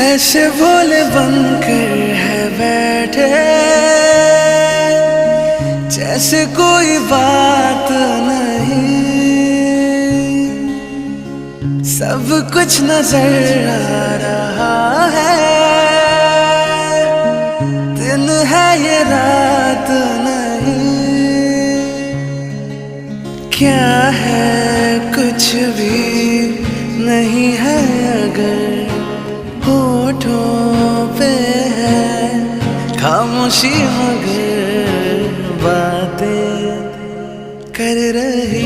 ऐसे भोले बनकर है बैठे जैसे कोई बात नहीं। सब कुछ नजर आ रहा है, दिन है ये रात नहीं। क्या है कुछ भी नहीं है अगर होठों पे है खामोशी, मगर बातें कर रही